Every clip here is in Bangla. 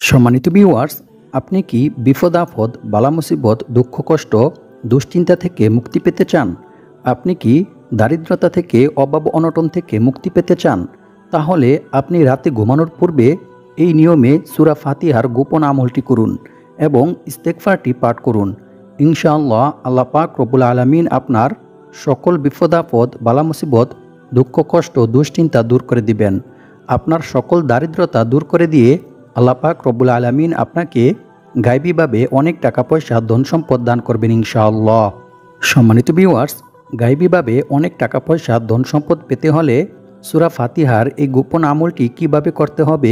সম্মানিত ভিউয়ার্স, আপনি কি বিপদ আপদ, বালা মুসিবত, দুঃখ কষ্ট, দুশ্চিন্তা থেকে মুক্তি পেতে চান? আপনি কি দারিদ্রতা থেকে, অভাব অনটন থেকে মুক্তি পেতে চান? তাহলে আপনি রাতে ঘুমানোর পূর্বে এই নিয়মে সূরা ফাতিহার গোপন আমলটি করুন এবং ইস্তেগফারটি পাঠ করুন। ইনশাআল্লাহ আল্লাহ পাক রব্বুল আলামিন আপনার সকল বিপদ আপদ, বালা মুসিবত, দুঃখ কষ্ট, দুশ্চিন্তা দূর করে দিবেন। আপনার সকল দারিদ্রতা দূর করে দিয়ে আল্লাহ পাক রব্বুল আলামিন আপনাকে গায়বীভাবে অনেক টাকা পয়সা, ধন সম্পদ দান করবেন ইনশাআল্লাহ। সম্মানিত ভিউয়ার্স, গায়বীভাবে অনেক টাকা পয়সা, ধন সম্পদ পেতে হলে সূরা ফাতিহার এই গোপন আমলটি কিভাবে করতে হবে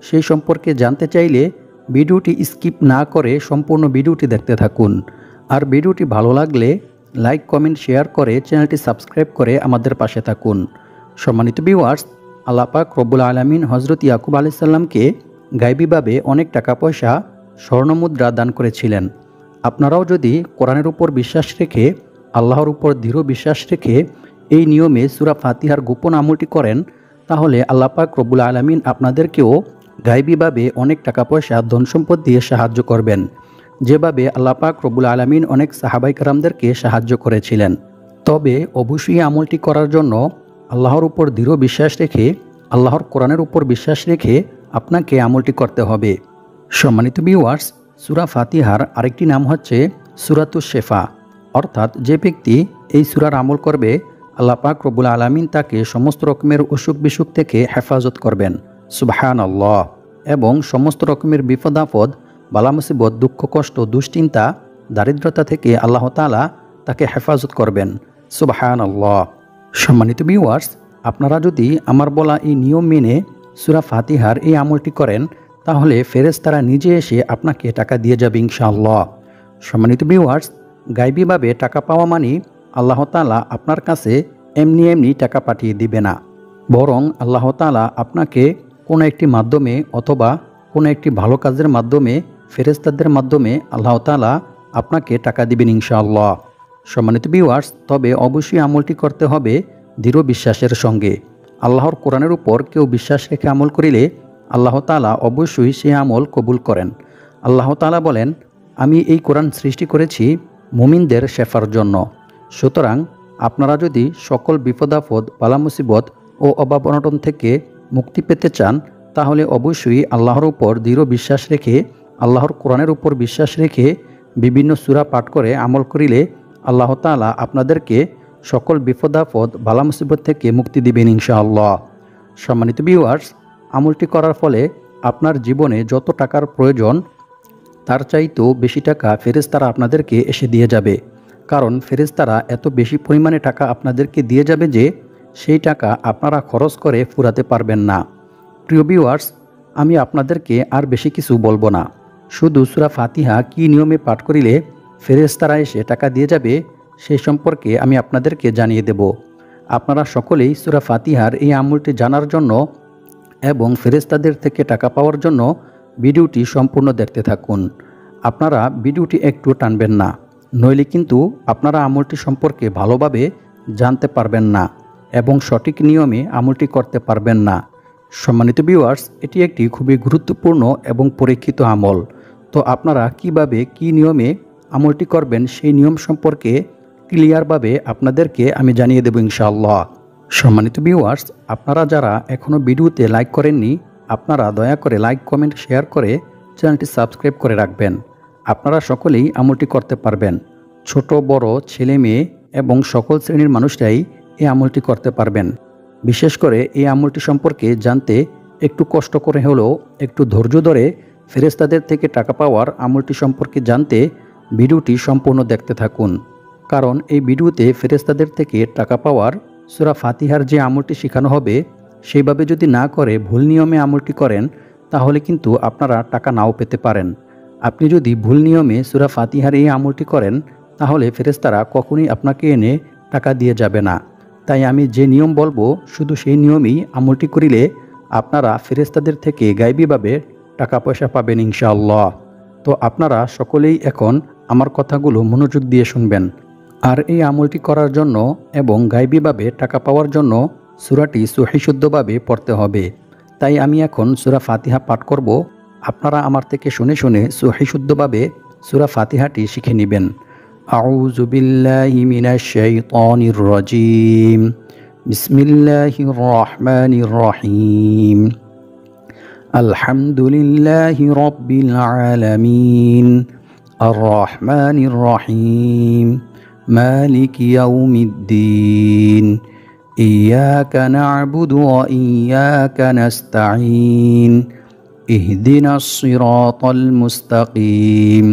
সেই সম্পর্কে জানতে চাইলে ভিডিওটি স্কিপ না করে সম্পূর্ণ ভিডিওটি দেখতে থাকুন। আর ভিডিওটি ভালো লাগলে লাইক, কমেন্ট, শেয়ার করে চ্যানেলটি সাবস্ক্রাইব করে আমাদের পাশে থাকুন। সম্মানিত ভিউয়ার্স, আল্লাহ পাক রব্বুল আলামিন হযরত ইয়াকুব আলাইহিস সালামকে গায়বীভাবে অনেক টাকা পয়সা, স্বর্ণমুদ্রা দান করেছিলেন। আপনারাও যদি কোরআনের উপর বিশ্বাস রেখে, আল্লাহর উপর দৃঢ় বিশ্বাস রেখে এই নিয়মে সূরা ফাতিহার গোপন আমলটি করেন, তাহলে আল্লাহ পাক রব্বুল আলামিন আপনাদেরকেও গায়বীভাবে অনেক টাকা পয়সা, ধন সম্পদ দিয়ে সাহায্য করবেন, যেভাবে আল্লাহ পাক রব্বুল আলামিন অনেক সাহাবায়ে কেরামদেরকে সাহায্য করেছিলেন। তবে অবশ্যই আমলটি করার জন্য আল্লাহর উপর দৃঢ় বিশ্বাস রেখে, আল্লাহর কোরআনের উপর বিশ্বাস রেখে আপনাকে আমলটি করতে হবে। সম্মানিত ভিউয়ার্স, সূরা ফাতিহার আরেকটি নাম হচ্ছে সূরাতুশ শিফা, অর্থাৎ যে ব্যক্তি এই সূরার আমল করবে আল্লাহ পাক রব্বুল আলামিন তাকে সমস্ত রকমের অসুখ বিসুখ থেকে হেফাজত করবেন, সুবহানাল্লাহ। এবং সমস্ত রকমের বিপদ আপদ, বালা মুসিবত, দুঃখ কষ্ট, দুশ্চিন্তা, দারিদ্রতা থেকে আল্লাহ তাআলা তাকে হেফাজত করবেন, সুবহানাল্লাহ। সম্মানিত ভিউয়ার্স, আপনারা যদি আমার বলা এই নিয়ম মেনে সূরা ফাতিহার এই আমলটি করেন, তাহলে ফেরেশতারা নিজে এসে আপনাকে টাকা দিয়ে যাবে ইনশাআল্লাহ। সম্মানিত ভিউয়ার্স, গায়বীভাবে টাকা পাওয়া মানে আল্লাহ তাআলা আপনার কাছে এমনি এমনি টাকা পাঠিয়ে দিবে না, বরং আল্লাহ তাআলা আপনাকে কোনো একটি মাধ্যমে অথবা কোনো একটি ভালো কাজের মাধ্যমে, ফেরেশতাদের মাধ্যমে আল্লাহ তাআলা আপনাকে টাকা দিবেন ইনশাআল্লাহ। সম্মানিত ভিউয়ার্স, তবে অবশ্যই আমলটি করতে হবে দৃঢ় বিশ্বাসের সঙ্গে। আল্লাহর কোরআনের উপর কেউ বিশ্বাস রেখে আমল করিলে আল্লাহ তাআলা অবশ্যই সে আমল কবুল করেন। আল্লাহ তাআলা বলেন, আমি এই কোরআন সৃষ্টি করেছি মুমিনদের শেফার জন্য। সুতরাং আপনারা যদি সকল বিপদ আপদ, বালা মুসিবত ও অভাব অনটন থেকে মুক্তি পেতে চান, তাহলে অবশ্যই আল্লাহর উপর দৃঢ় বিশ্বাস রেখে, আল্লাহর কোরআনের উপর বিশ্বাস রেখে বিভিন্ন সূরা পাঠ করে আমল করিলে আল্লাহ তাআলা আপনাদেরকে সকল বিপদ আপদ, বালা মুসিবত থেকে মুক্তি দিবেন ইনশাআল্লাহ। সম্মানিত ভিউয়ার্স, আমলটি করার ফলে আপনার জীবনে যত টাকার প্রয়োজন তার চাইতেও বেশি টাকা ফেরেশতারা আপনাদেরকে এসে দিয়ে যাবে। কারণ ফেরেশতারা এত বেশি পরিমাণে টাকা আপনাদেরকে দিয়ে যাবে যে সেই টাকা আপনারা খরচ করে ফুরাতে পারবেন না। প্রিয় ভিউয়ার্স, আমি আপনাদেরকে আর বেশি কিছু বলবো না, শুধু সূরা ফাতিহা কী নিয়মে পাঠ করিলে ফেরেশতারা এসে টাকা দিয়ে যাবে সেই সম্পর্কে আমি আপনাদেরকে জানিয়ে দেব। আপনারা সকলেই সূরা ফাতিহার এই আমলটি জানার জন্য এবং ফেরেশতাদের থেকে টাকা পাওয়ার জন্য ভিডিওটি সম্পূর্ণ দেখতে থাকুন। আপনারা ভিডিওটি একটু টানবেন না, নইলে কিন্তু আপনারা আমলটি সম্পর্কে ভালোভাবে জানতে পারবেন না এবং সঠিক নিয়মে আমলটি করতে পারবেন না। সম্মানিত ভিউয়ার্স, এটি একটি খুবই গুরুত্বপূর্ণ এবং পরীক্ষিত আমল। তো আপনারা কিভাবে, কি নিয়মে আমলটি করবেন সেই নিয়ম সম্পর্কে ক্লিয়ারভাবে আপনাদেরকে আমি জানিয়ে দেব ইনশাআল্লাহ। সম্মানিত ভিউয়ার্স, আপনারা যারা এখনও ভিডিওতে লাইক করেননি, আপনারা দয়া করে লাইক, কমেন্ট, শেয়ার করে চ্যানেলটি সাবস্ক্রাইব করে রাখবেন। আপনারা সকলেই আমলটি করতে পারবেন। ছোট বড়, ছেলে মেয়ে এবং সকল শ্রেণীর মানুষরাই এই আমলটি করতে পারবেন। বিশেষ করে এই আমলটি সম্পর্কে জানতে একটু কষ্ট করে হলেও, একটু ধৈর্য ধরে ফেরেশতাদের থেকে টাকা পাওয়ার আমলটি সম্পর্কে জানতে ভিডিওটি সম্পূর্ণ দেখতে থাকুন। কারণ এই ভিডিওতে ফেরেশতাদের থেকে টাকা পাওয়ার সূরা ফাতিহার যে আমলটি শেখানো হবে, সেইভাবে যদি না করে ভুল নিয়মে আমলটি করেন, তাহলে কিন্তু আপনারা টাকা নাও পেতে পারেন। আপনি যদি ভুল নিয়মে সূরা ফাতিহার এই আমলটি করেন, তাহলে ফেরেশতারা কখনোই আপনাকে এনে টাকা দিয়ে যাবে না। তাই আমি যে নিয়ম বলবো শুধু সেই নিয়মেই আমলটি করিলে আপনারা ফেরেশতাদের থেকে গায়বীভাবে টাকা পয়সা পাবেন ইনশাআল্লাহ। তো আপনারা সকলেই এখন আমার কথাগুলো মনোযোগ দিয়ে শুনবেন। আর এই আমলটি করার জন্য এবং গায়বীভাবে টাকা পাওয়ার জন্য সূরাটি সহিশুদ্ধভাবে পড়তে হবে। তাই আমি এখন সূরা ফাতিহা পাঠ করব আপনারা আমার থেকে শুনে শুনে সহি শুদ্ধভাবে সূরা ফাতিহাটি শিখে নেবেন। আউযু বিল্লাহি মিনাশ শাইতানির রাজীম। বিসমিল্লাহির রহমানির রহিম। আলহামদুলিল্লাহি রাব্বিল আলামিন। আর রহমানির রহিম। মালিকি ইয়াউমিদ্দিন। إياك نعبد وإياك نستعين اهدنا الصراط المستقيم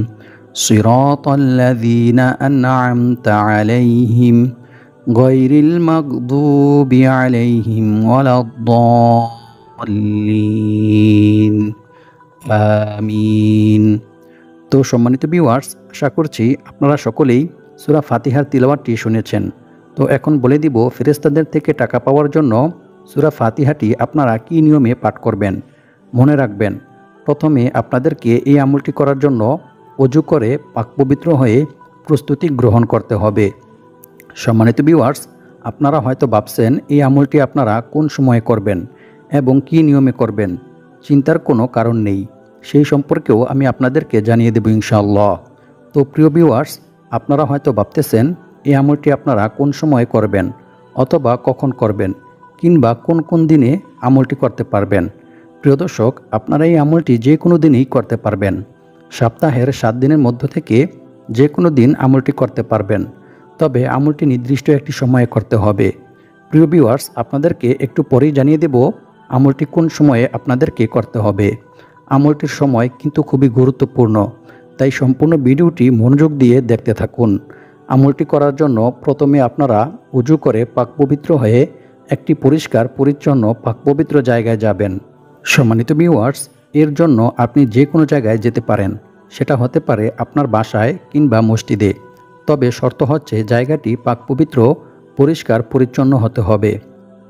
صراط الذين أنعمت عليهم غير المغضوب عليهم ولا الضالين آمين। তো সম্মানিত ভিউয়ার্স, আশা করছি আপনারা সকলেই সূরা ফাতিহার তিলাওয়াতটি শুনেছেন। তো এখন বলে দিব ফেরেশতাদের থেকে টাকা পাওয়ার জন্য সূরা ফাতিহাটি আপনারা কী নিয়মে পাঠ করবেন। মনে রাখবেন, প্রথমে আপনাদেরকে এই আমলটি করার জন্য ওযু করে পাকপবিত্র হয়ে প্রস্তুতি গ্রহণ করতে হবে। সম্মানিত ভিউয়ার্স, আপনারা হয়তো ভাবছেন এই আমলটি আপনারা কোন সময়ে করবেন এবং কী নিয়মে করবেন। চিন্তার কোনো কারণ নেই, সেই সম্পর্কেও আমি আপনাদেরকে জানিয়ে দেব ইনশাআল্লাহ। তো প্রিয় ভিউয়ার্স, আপনারা হয়তো ভাবতেছেন এই আমলটি আপনারা কোন সময়ে করবেন অথবা কখন করবেন কিংবা কোন কোন দিনে আমলটি করতে পারবেন। প্রিয় দর্শক, আপনারা এই আমলটি যে কোনো দিনই করতে পারবেন। সপ্তাহের 7 দিনের মধ্য থেকে যে কোনো দিন আমলটি করতে পারবেন, তবে আমলটি নির্দিষ্ট একটি সময়ে করতে হবে। প্রিয় ভিউয়ার্স, আপনাদেরকে একটু পরেই জানিয়ে দেব আমলটি কোন সময়ে আপনাদেরকে করতে হবে। আমলটির সময় কিন্তু খুবই গুরুত্বপূর্ণ, তাই সম্পূর্ণ ভিডিওটি মনোযোগ দিয়ে দেখতে থাকুন। আমলটি করার জন্য প্রথমে আপনারা ওযু করে পাকপবিত্র হয়ে একটি পরিষ্কার পরিচ্ছন্ন পাকপবিত্র জায়গায় যাবেন। সম্মানিত ভিউয়ার্স, এর জন্য আপনি যে কোনো জায়গায় যেতে পারেন, সেটা হতে পারে আপনার বাসায় কিংবা মসজিদে। তবে শর্ত হচ্ছে জায়গাটি পাকপবিত্র পরিষ্কার পরিচ্ছন্ন হতে হবে।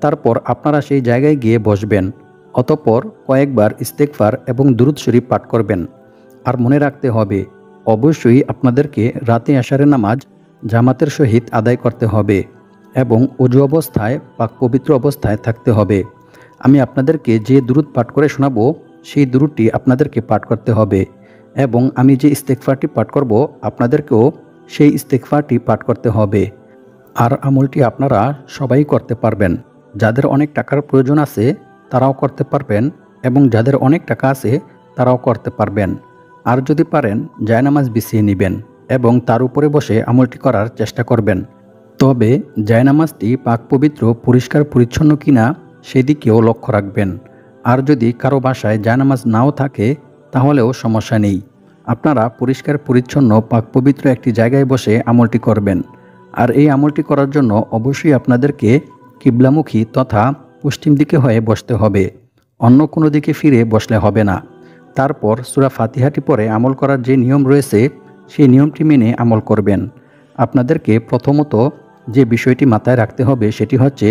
তারপর আপনারা সেই জায়গায় গিয়ে বসবেন। অতঃপর কয়েকবার ইস্তেগফার এবং দুরূদ শরীফ পাঠ করবেন। আর মনে রাখতে হবে, অবশ্যই আপনাদেরকে রাতে এশারের নামাজ জামাতের সহিত আদায় করতে হবে এবং ওযু অবস্থায় পাকপবিত্র অবস্থায় থাকতে হবে। আমি আপনাদেরকে যে দুরূদ পাঠ করে শোনাবো সেই দুরূদটি আপনাদেরকে পাঠ করতে হবে এবং আমি যে ইস্তেগফারটি পাঠ করব আপনাদেরকেও সেই ইস্তেগফারটি পাঠ করতে হবে। আর আমলটি আপনারা সবাই করতে পারবেন। যাদের অনেক টাকার প্রয়োজন আছে তারাও করতে পারবেন এবং যাদের অনেক টাকা আছে তারাও করতে পারবেন। আর যদি পারেন জায়নামাজ বিছিয়ে নেবেন এবং তার উপরে বসে আমলটি করার চেষ্টা করবেন। তবে জায়নামাজটি পাকপবিত্র পরিষ্কার পরিচ্ছন্ন কিনা সেদিকেও লক্ষ্য রাখবেন। আর যদি কারো বাসায় জায়নামাজ নাও থাকে তাহলেও সমস্যা নেই, আপনারা পরিষ্কার পরিচ্ছন্ন পাকপবিত্র একটি জায়গায় বসে আমলটি করবেন। আর এই আমলটি করার জন্য অবশ্যই আপনাদেরকে কিবলামুখী তথা পশ্চিম দিকে হয়ে বসতে হবে, অন্য কোনো দিকে ফিরে বসলে হবে না। তারপর সূরা ফাতিহাটি পরে আমল করার যে নিয়ম রয়েছে সেই নিয়মটি মেনে আমল করবেন। আপনাদেরকে প্রথমত যে বিষয়টি মাথায় রাখতে হবে সেটি হচ্ছে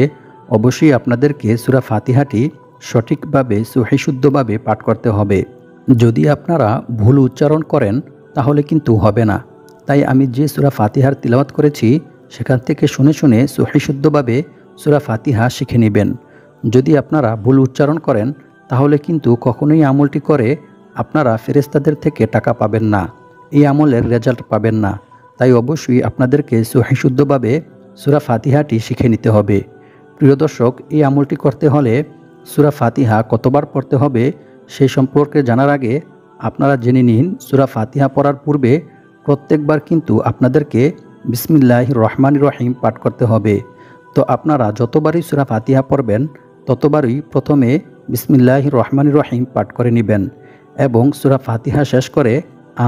অবশ্যই আপনাদেরকে সূরা ফাতিহাটি সঠিকভাবে সহি শুদ্ধভাবে পাঠ করতে হবে। যদি আপনারা ভুল উচ্চারণ করেন তাহলে কিন্তু হবে না। তাই আমি যে সূরা ফাতিহার তিলাওয়াত করেছি সেখান থেকে শুনে শুনে সহি শুদ্ধভাবে সূরা ফাতিহা শিখে নেবেন। যদি আপনারা ভুল উচ্চারণ করেন তাহলে কিন্তু কখনোই আমলটি করে আপনারা ফেরেশতাদের থেকে টাকা পাবেন না, এই আমলের রেজাল্ট পাবেন না। তাই অবশ্যই আপনাদেরকে সহি শুদ্ধভাবে সূরা ফাতিহাটি শিখে নিতে হবে। প্রিয় দর্শক, এই আমলটি করতে হলে সূরা ফাতিহা কতবার পড়তে হবে সেই সম্পর্কে জানার আগে আপনারা জেনে নিন, সূরা ফাতিহা পড়ার পূর্বে প্রত্যেকবার কিন্তু আপনাদেরকে বিসমিল্লাহির রহমানির রহিম পাঠ করতে হবে। তো আপনারা যতবারই সূরা ফাতিহা পড়বেন ততবারই প্রথমে বিসমিল্লাহির রহমানির রহিম পাঠ করে নেবেন এবং সূরা ফাতিহা শেষ করে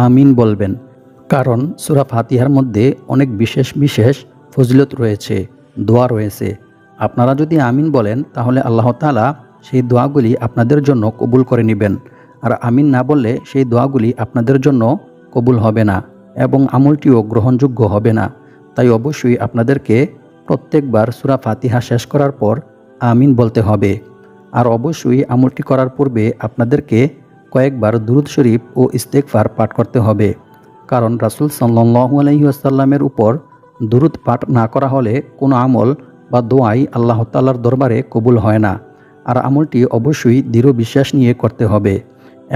আমিন বলবেন। কারণ সূরা ফাতিহার মধ্যে অনেক বিশেষ বিশেষ ফজিলত রয়েছে, দোয়া রয়েছে। আপনারা যদি আমিন বলেন তাহলে আল্লাহ তাআলা সেই দোয়াগুলি আপনাদের জন্য কবুল করে নেবেন, আর আমিন না বললে সেই দোয়াগুলি আপনাদের জন্য কবুল হবে না এবং আমলটিও গ্রহণযোগ্য হবে না। তাই অবশ্যই আপনাদেরকে প্রত্যেকবার সূরা ফাতিহা শেষ করার পর আমিন বলতে হবে। আর অবশ্যই আমলটি করার পূর্বে আপনাদেরকে কয়েকবার দুরূদ শরীফ ও ইস্তেগফার পাঠ করতে হবে। কারণ রাসূল সাল্লাল্লাহু আলাইহি ওয়াসাল্লামের উপর দুরূদ পাঠ না করা হলে কোনো আমল বা দোয়াই আল্লাহ তাআলার দরবারে কবুল হয় না। আর আমলটি অবশ্যই দৃঢ় বিশ্বাস নিয়ে করতে হবে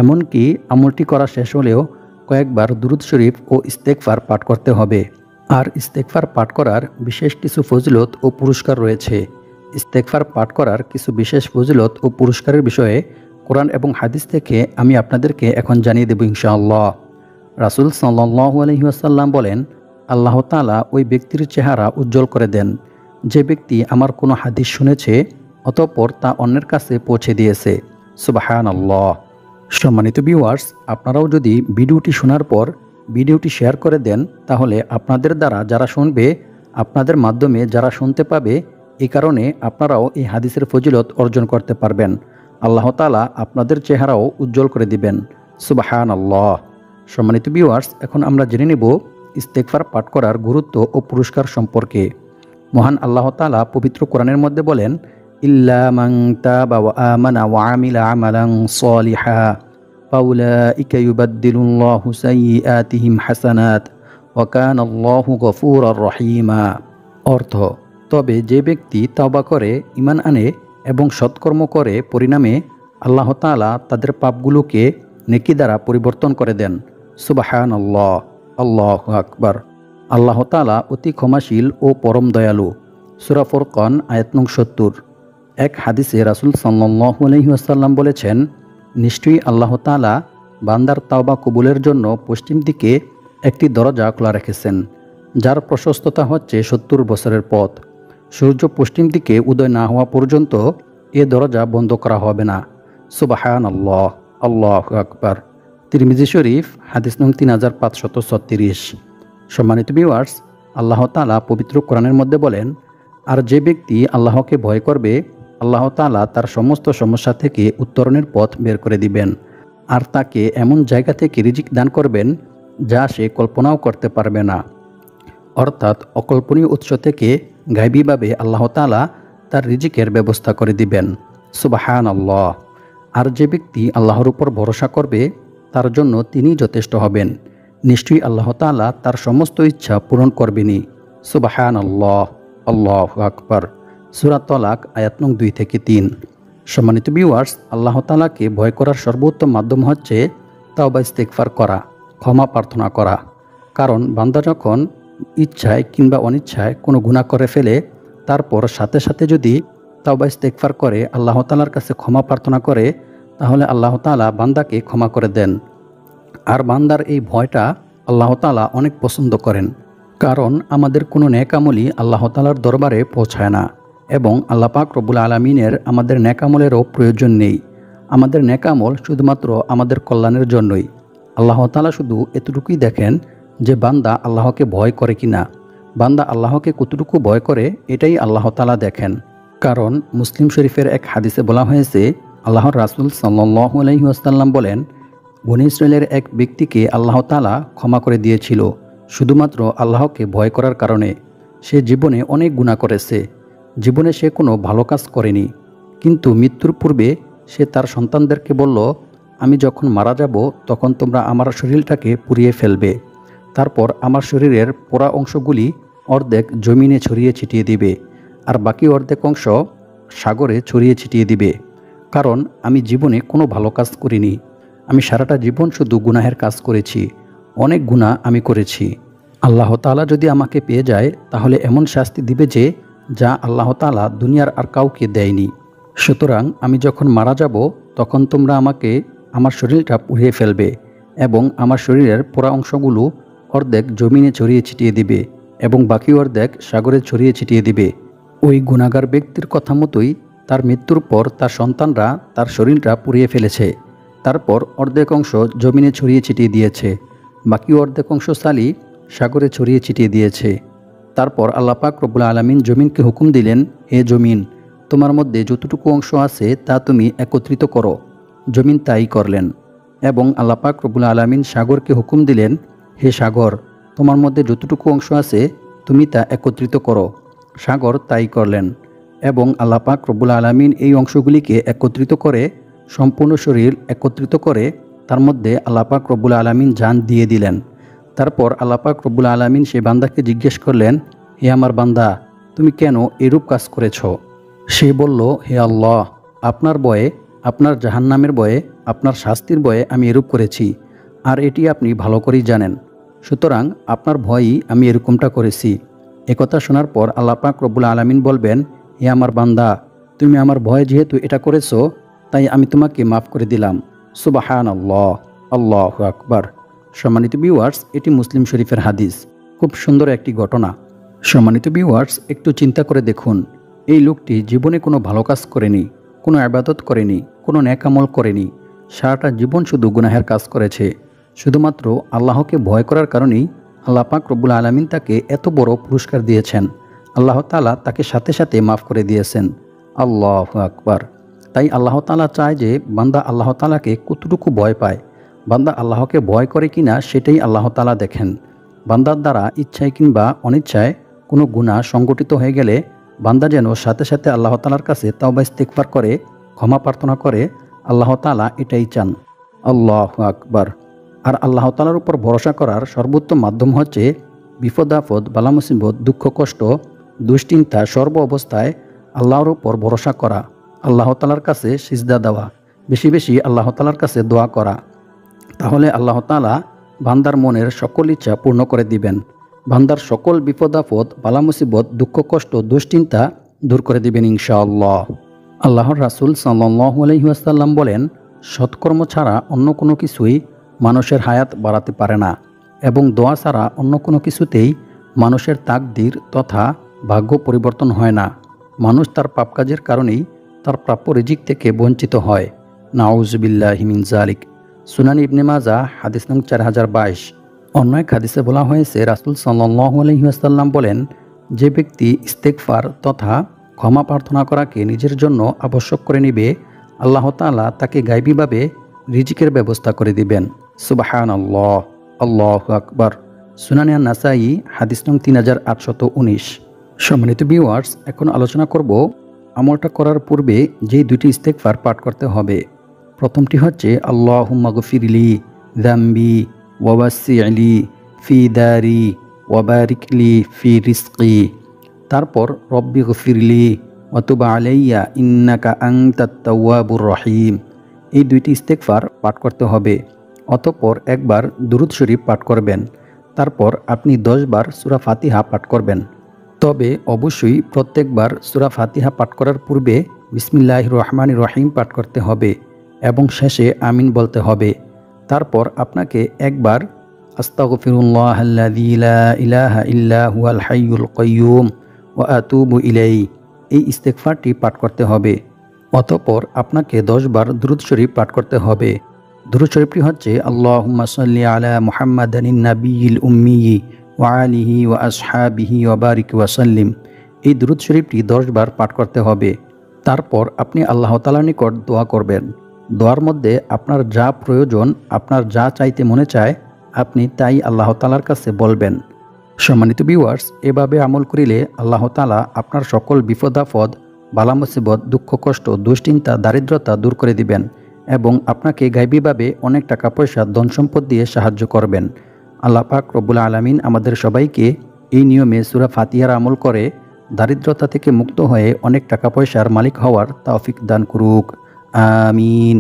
এমনকি আমলটি করা শেষ হলেও কয়েকবার দুরূদ শরীফ ও ইস্তেগফার পাঠ করতে হবে। আর ইস্তেগফার পাঠ করার বিশেষ কিছু ফজিলত ও পুরস্কার রয়েছে। ইস্তেগফার পাঠ করার কিছু বিশেষ ফজিলত ও পুরস্কারের বিষয়ে কোরআন এবং হাদিস থেকে আমি আপনাদেরকে এখন জানিয়ে দেব ইনশাআল্লাহ। রাসূল সাল্লাল্লাহু আলাইহি ওয়াসাল্লাম বলেন, আল্লাহ তাআলা ওই ব্যক্তির চেহারা উজ্জ্বল করে দেন যে ব্যক্তি আমার কোনো হাদিস শুনেছে অতঃপর তা অন্যের কাছে পৌঁছে দিয়েছে। সুবহানাল্লাহ। সম্মানিত ভিউয়ার্স, আপনারাও যদি ভিডিওটি শোনার পর ভিডিওটি শেয়ার করে দেন তাহলে আপনাদের দ্বারা যারা শুনবে, আপনাদের মাধ্যমে যারা শুনতে পাবে, এই কারণে আপনারাও এই হাদিসের ফজিলত অর্জন করতে পারবেন। আল্লাহ তাআলা আপনাদের চেহারাও উজ্জ্বল করে দিবেন। সুবহানাল্লাহ। সম্মানিত ভিউয়ার্স, এখন আমরা জেনে নেব ইস্তেগফার পাঠ করার গুরুত্ব ও পুরস্কার সম্পর্কে। মহান আল্লাহ তাআলা পবিত্র কোরআনের মধ্যে বলেন, ইল্লা মান তাবা ওয়া আমানা ওয়া আমিলা আমালান সলিহা ফাউলাইকা ইউবাদদিলুল্লাহু সাইয়্যাতিহিম হাসানাত ওয়া কানাল্লাহু গফুরার রহিমা। অর্থ, তবে যে ব্যক্তি তওবা করে, ঈমান আনে এবং সৎকর্ম করে, পরিণামে আল্লাহ তাআলা তাদের পাপগুলোকে নেকি দ্বারা পরিবর্তন করে দেন। সুবহানাল্লাহ। আল্লাহু আকবার। আল্লাহ তাআলা অতি ক্ষমাশীল ও পরম দয়ালু। সূরা ফুরকান আয়াত নং ৭০। এক হাদিসে রাসূল সাল্লাল্লাহু আলাইহি ওয়াসাল্লাম বলেছেন, নিশ্চয়ই আল্লাহ তাআলা বান্দার তাওবা কবুলের জন্য পশ্চিম দিকে একটি দরজা খোলা রেখেছেন, যার প্রশস্ততা হচ্ছে ৭০ বছরের পথ। সূর্য পশ্চিম দিকে উদয় না হওয়া পর্যন্ত এ দরজা বন্ধ করা হবে না। সুবহানাল্লাহ। আল্লাহু আকবার। তিরমিজি শরীফ হাদিস নং 3536। সম্মানিত ভিউয়ার্স, আল্লাহ তাআলা পবিত্র কোরআনের মধ্যে বলেন, আর যে ব্যক্তি আল্লাহকে ভয় করবে, আল্লাহ তাআলা তার সমস্ত সমস্যা থেকে উত্তরণের পথ বের করে দিবেন আর তাকে এমন জায়গা থেকে রিজিক দান করবেন যা সে কল্পনাও করতে পারবে না। অর্থাৎ অকল্পনীয় উৎস থেকে গায়বীভাবে আল্লাহ তাআলা তার রিজিকের ব্যবস্থা করে দিবেন। সুবহানাল্লাহ। আর যে ব্যক্তি আল্লাহর উপর ভরসা করবে তার জন্য তিনি যথেষ্ট হবেন। নিশ্চয়ই আল্লাহ তাআলা তার সমস্ত ইচ্ছা পূরণ করবেনই। সুবহানাল্লাহ। আল্লাহু আকবার। সূরা তলাক আয়াত নং 2 থেকে 3। সম্মানিত ভিউয়ার্স, আল্লাহ তাআলাকে ভয় করার সর্বোত্তম মাধ্যম হচ্ছে তাওবা ইস্তেগফার করা, ক্ষমা প্রার্থনা করা। কারণ বান্দা যখন ইচ্ছায় কিংবা অনিচ্ছায় কোনো গুনাহ করে ফেলে, তারপর সাথে সাথে যদি তাওবা ইস্তেগফার করে আল্লাহ তাআলার কাছে ক্ষমা প্রার্থনা করে, তাহলে আল্লাহ তাআলা বান্দাকে ক্ষমা করে দেন। আর বান্দার এই ভয়টা আল্লাহ তাআলা অনেক পছন্দ করেন। কারণ আমাদের কোনো নেক আমলই আল্লাহ তাআলার দরবারে পৌঁছায় না এবং আল্লাহ পাক রব্বুল আলামিনের আমাদের নেক আমলেরও প্রয়োজন নেই। আমাদের নেক আমল শুধুমাত্র আমাদের কল্যাণের জন্যই। আল্লাহ তাআলা শুধু এতটুকুই দেখেন যে বান্দা আল্লাহকে ভয় করে কিনা। বান্দা আল্লাহকে কতটুকু ভয় করে এটাই আল্লাহ তাআলা দেখেন। কারণ মুসলিম শরীফের এক হাদিসে বলা হয়েছে, আল্লাহর রাসূল সাল্লাল্লাহু আলাইহি ওয়াসাল্লাম বলেন, বনী ইসরাইলের এক ব্যক্তিকে আল্লাহ তাআলা ক্ষমা করে দিয়েছিল শুধুমাত্র আল্লাহকে ভয় করার কারণে। সে জীবনে অনেক গুনাহ করেছে, জীবনে সে কোনো ভালো কাজ করেনি, কিন্তু মৃত্যুর পূর্বে সে তার সন্তানদেরকে বলল, আমি যখন মারা যাব তখন তোমরা আমার শরীরটাকে পুড়িয়ে ফেলবে, তারপর আমার শরীরের পোড়া অংশগুলি অর্ধেক জমিনে ছড়িয়ে ছিটিয়ে দিবে আর বাকি অর্ধেক অংশ সাগরে ছড়িয়ে ছিটিয়ে দিবে। কারণ আমি জীবনে কোনো ভালো কাজ করিনি, আমি সারাটা জীবন শুধু গুনাহের কাজ করেছি, অনেক গুনাহ আমি করেছি। আল্লাহ তাআলা যদি আমাকে পেয়ে যায় তাহলে এমন শাস্তি দিবে যে যা আল্লাহ তাআলা দুনিয়ার আর কাউকে দেয়নি। সুতরাং আমি যখন মারা যাব তখন তোমরা আমাকে আমার শরীরটা পুড়িয়ে ফেলবে এবং আমার শরীরের পোড়া অংশগুলো অর্ধেক জমিনে ছড়িয়ে ছিটিয়ে দিবে এবং বাকি অর্ধেক সাগরে ছড়িয়ে ছিটিয়ে দিবে। ওই গুনাহগার ব্যক্তির কথা মতোই তার মৃত্যুর পর তার সন্তানরা তার শরীরটা পুড়িয়ে ফেলেছে, তারপর অর্ধেক অংশ জমিনে ছড়িয়ে ছিটিয়ে দিয়েছে, বাকি অর্ধেক অংশ সালি সাগরে ছড়িয়ে ছিটিয়ে দিয়েছে। তারপর আল্লাহ পাক রব্বুল আলামিন জমিনকে হুকুম দিলেন, হে জমিন, তোমার মধ্যে যতটুকু অংশ আছে তা তুমি একত্রিত করো। জমিন তাই করলেন। এবং আল্লাহ পাক রব্বুল আলামিন সাগরকে হুকুম দিলেন, হে সাগর, তোমার মধ্যে যতটুকু অংশ আছে তুমি তা একত্রিত করো। সাগর তাই করলেন। এবং আল্লাহ পাক রব্বুল আলামিন এই অংশগুলিকে একত্রিত করে সম্পূর্ণ শরীর একত্রিত করে তার মধ্যে আল্লাহ পাক রব্বুল আলামিন জান দিয়ে দিলেন। তারপর আল্লাহ পাক রব্বুল আলামিন সেই বান্দাকে জিজ্ঞেস করলেন, হে আমার বান্দা, তুমি কেন এরূপ কাজ করেছ? সে বলল, হে আল্লাহ, আপনার ভয়ে, আপনার জাহান্নামের ভয়ে আপনার শাস্তির ভয়ে আমি এরূপ করেছি, আর এটি আপনি ভালো করেই জানেন। সুতরাং আপনার ভয়ই আমি এরকমটা করেছি। একথা শোনার পর আল্লাহ পাক রব্বুল আলামিন বলবেন, হে আমার বান্দা, তুমি আমার ভয়ে যেহেতু এটা করেছো, তাই আমি তোমাকে মাফ করে দিলাম। সুবহানাল্লাহ, আল্লাহু আকবার। সম্মানিত ভিউয়ার্স, এটি মুসলিম শরীফের হাদিস। খুব সুন্দর একটি ঘটনা। সম্মানিত ভিউয়ার্স, একটু চিন্তা করে দেখুন, এই লোকটি জীবনে কোনো ভালো কাজ করেনি, কোনো ইবাদত করেনি, কোনো নেক আমল করেনি। সারাটা জীবন শুধু গুনাহের কাজ করেছে। শুধুমাত্র আল্লাহকে ভয় করার কারণেই আল্লাহ পাক রব্বুল আলামিন তাকে এত বড় পুরস্কার দিয়েছেন। আল্লাহ তাআলা তাকে সাথে সাথে মাফ করে দিয়েছেন। আল্লাহু আকবার। তাই আল্লাহ তাআলা চায় যে বান্দা আল্লাহ তাআলাকে কতটুকু ভয় পায়। বান্দা আল্লাহকে ভয় করে কিনা সেটাই আল্লাহ তাআলা দেখেন। বান্দার দ্বারা ইচ্ছায় কিংবা অনিচ্ছায় কোনো গুনাহ সংগঠিত হয়ে গেলে বান্দা যেন সাথে সাথে আল্লাহ তাআলার কাছে তাওবা ইস্তিগফার করে ক্ষমা প্রার্থনা করে, আল্লাহ তাআলা এটাই চান। আল্লাহু আকবার। আর আল্লাহ তাআলার উপর ভরসা করার সর্বোত্তম মাধ্যম হচ্ছে বিপদ আপদ, বালা মুসিবত, দুঃখ কষ্ট, দুশ্চিন্তা সর্ব অবস্থায় আল্লাহর উপর ভরসা করা, আল্লাহ তাআলার কাছে সিজদা দেওয়া, বেশি বেশি আল্লাহ তাআলার কাছে দোয়া করা। তাহলে আল্লাহ তাআলা বান্দার মনের সকল ইচ্ছা পূর্ণ করে দিবেন। বান্দার সকল বিপদ আপদ, বালা মুসিবত, দুঃখ কষ্ট, দুশ্চিন্তা দূর করে দিবেন ইনশাআল্লাহ। আল্লাহর রাসূল সাল্লাল্লাহু আলাইহি ওয়াসাল্লাম বলেন, সৎকর্ম ছাড়া অন্য কোনো কিছুই মানুষের হায়াত বাড়াতে পারে না, এবং দোয়া ছাড়া অন্য কোনো কিছুতেই মানুষের তাকদীর তথা ভাগ্য পরিবর্তন হয় না। মানুষ তার পাপ কাজের কারণেই তার প্রাপ্য রিজিক থেকে বঞ্চিত হয়। নাউজুবিল্লাহি মিন যালিক। সুনান ইবনে মাজাহ হাদিস নং 4022। অন্য এক হাদিসে বলা হয়েছে, রাসূল সাল্লাল্লাহু আলাইহি ওয়াসাল্লাম বলেন, যে ব্যক্তি ইস্তেগফার তথা ক্ষমা প্রার্থনা করাকে নিজের জন্য আবশ্যক করে নিবে, আল্লাহ তাআলা তাকে গায়বীভাবে রিজিকের ব্যবস্থা করে দিবেন। সুবহানাল্লাহ, আল্লাহু আকবার। সুনানে আন-নাসাঈ হাদিস নং 3819। সম্মানিত ভিউয়ার্স, এখন আলোচনা করব আমলটা করার পূর্বে যেই দুটি ইস্তেগফার পাঠ করতে হবে। প্রথমটি হচ্ছে আল্লাহুম্মা গফিরলি যামবি ওয়া ওয়াসসি'লি ফি দারি ওয়া বারিকলি ফি রিজকি। তারপর রব্বি গফিরলি ওয়া তুব আলাইয়া ইন্নাকা আনতাত তাওয়াবুর রহিম। এই দুইটি ইস্তেগফার পাঠ করতে হবে। অতঃপর একবার দুরূদ শরীফ পাঠ করবেন। তারপর আপনি 10 বার সূরা ফাতিহা পাঠ করবেন। তবে অবশ্যই প্রত্যেকবার সূরা ফাতিহা পাঠ করার পূর্বে বিসমিল্লাহির রহমানির রহিম পাঠ করতে হবে এবং শেষে আমিন বলতে হবে। তারপর আপনাকে একবার আস্তাগফিরুল্লাহাল্লাযী লা ইলাহা ইল্লা হুয়াল হাইয়ুল কাইয়্যুম ওয়া আতুবু ইলাইহি, এই ইস্তেগফারটি পাঠ করতে হবে। অতঃপর আপনাকে 10 বার দুরূদ শরীফ পাঠ করতে হবে। দুরূদ শরীফটি হচ্ছে আল্লাহুম্মা সাল্লি আলা মুহাম্মাদানিন নাবিয়্যিল উম্মি ওয়া আলিহি ওয়া আসহাবিহি ওয়া বারিক ওয়া সাল্লিম। এই দুরূদ শরীফটি 10 বার পাঠ করতে হবে। তারপর আপনি আল্লাহ তাআলার নিকট দোয়া করবেন। দোয়ার মধ্যে আপনার যা প্রয়োজন, আপনার যা চাইতে মনে চায়, আপনি তাই আল্লাহ তাআলার কাছে বলবেন। সম্মানিত ভিউয়ার্স, এভাবে আমল করিলে আল্লাহ তাআলা আপনার সকল বিপদ আপদ, বালা মুসিবত, দুঃখ কষ্ট, দুশ্চিন্তা, দারিদ্রতা দূর করে দিবেন এবং আপনাকে গায়বীভাবে অনেক টাকা পয়সা, ধন সম্পদ দিয়ে সাহায্য করবেন। আল্লাহ পাক রব্বুল আলামিন আমাদের সবাইকে এই নিয়মে সূরা ফাতিহার আমল করে দারিদ্রতা থেকে মুক্ত হয়ে অনেক টাকা পয়সার মালিক হওয়ার তৌফিক দান করুক। আমিন।